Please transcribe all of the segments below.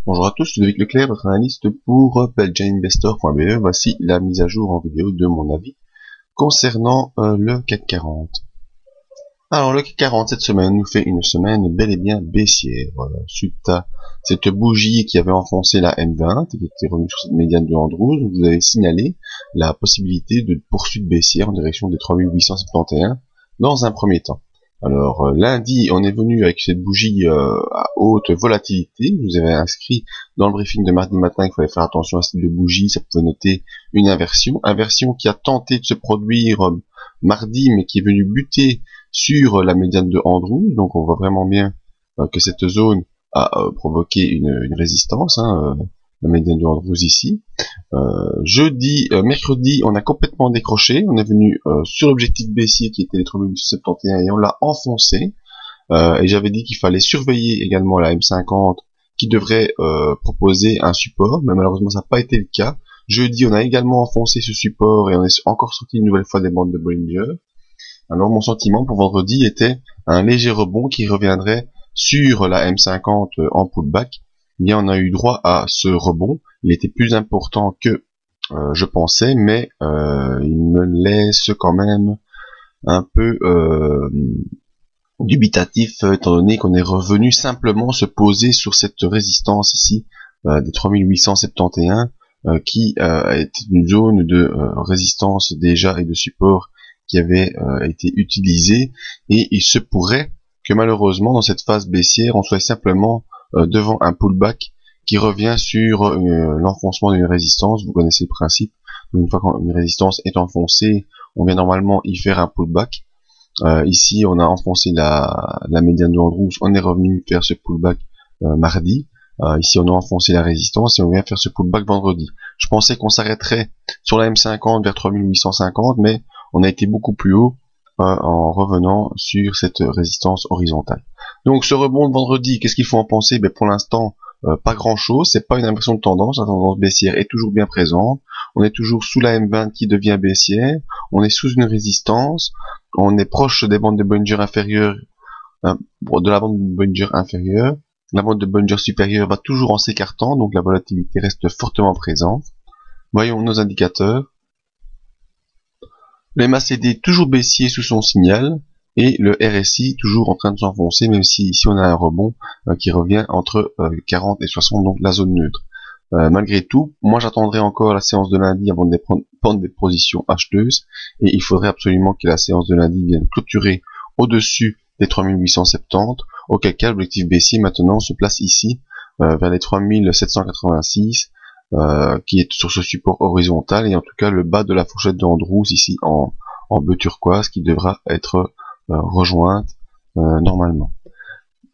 Bonjour à tous, je suis Ludovic Leclerc, votre analyste pour belgianinvestor.be. Voici la mise à jour en vidéo de mon avis concernant le CAC 40. Alors le CAC 40 cette semaine nous fait une semaine bel et bien baissière. Suite à cette bougie qui avait enfoncé la M20 et qui était revenue sur cette médiane de Andrews, vous avez signalé la possibilité de poursuite baissière en direction des 3871 dans un premier temps. Alors lundi, on est venu avec cette bougie à haute volatilité. Je vous avais inscrit dans le briefing de mardi matin qu'il fallait faire attention à ce type de bougie. Ça pouvait noter une inversion qui a tenté de se produire mardi, mais qui est venue buter sur la médiane de Andrews. Donc on voit vraiment bien que cette zone a provoqué une résistance. La médiane de Andrews ici. Mercredi, on a complètement décroché. On est venu sur l'objectif baissier qui était les 3871 et on l'a enfoncé. Et j'avais dit qu'il fallait surveiller également la M50 qui devrait proposer un support, mais malheureusement ça n'a pas été le cas. Jeudi, on a également enfoncé ce support et on est encore sorti une nouvelle fois des bandes de Bollinger. Alors mon sentiment pour vendredi était un léger rebond qui reviendrait sur la M50 en pullback. Eh bien, on a eu droit à ce rebond. Il était plus important que je pensais, mais il me laisse quand même un peu dubitatif, étant donné qu'on est revenu simplement se poser sur cette résistance ici des 3871 qui est une zone de résistance déjà et de support qui avait été utilisée, et il se pourrait que malheureusement dans cette phase baissière on soit simplement devant un pullback qui revient sur l'enfoncement d'une résistance. Vous connaissez le principe, une fois qu'une résistance est enfoncée, on vient normalement y faire un pullback. Ici on a enfoncé la médiane de Andrews, on est revenu faire ce pullback mardi. Ici on a enfoncé la résistance et on vient faire ce pullback vendredi. Je pensais qu'on s'arrêterait sur la M50 vers 3850, mais on a été beaucoup plus haut en revenant sur cette résistance horizontale. Donc ce rebond de vendredi, qu'est-ce qu'il faut en penser? Pour l'instant, pas grand chose, c'est pas une inversion de tendance, la tendance baissière est toujours bien présente, on est toujours sous la M20 qui devient baissière, on est sous une résistance, on est proche des bandes de Bollinger inférieures, de la bande de Bollinger inférieure, la bande de Bollinger supérieure va toujours en s'écartant, donc la volatilité reste fortement présente. Voyons nos indicateurs. Le MACD toujours baissier sous son signal, et le RSI toujours en train de s'enfoncer, même si ici on a un rebond qui revient entre 40 et 60, donc la zone neutre. Malgré tout, moi j'attendrai encore la séance de lundi avant de prendre des positions acheteuses, et il faudrait absolument que la séance de lundi vienne clôturer au-dessus des 3870, auquel cas l'objectif baissier maintenant se place ici, vers les 3786, qui est sur ce support horizontal, et en tout cas le bas de la fourchette de Andrews ici en bleu turquoise qui devra être rejointe normalement.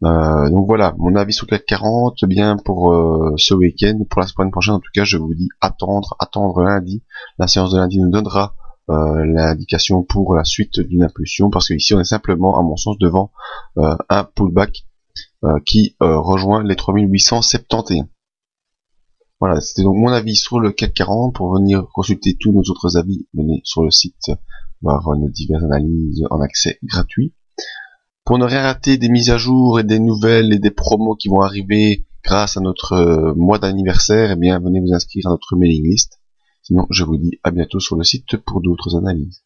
Donc voilà, mon avis sur le CAC 40, bien pour ce week-end. Pour la semaine prochaine, en tout cas, je vous dis attendre lundi. La séance de lundi nous donnera l'indication pour la suite d'une impulsion, parce que ici on est simplement, à mon sens, devant un pullback qui rejoint les 3871. Voilà, c'était donc mon avis sur le CAC 40. Pour venir consulter tous nos autres avis, venez sur le site voir nos diverses analyses en accès gratuit. Pour ne rien rater des mises à jour et des nouvelles et des promos qui vont arriver grâce à notre mois d'anniversaire, eh bien venez vous inscrire à notre mailing list. Sinon, je vous dis à bientôt sur le site pour d'autres analyses.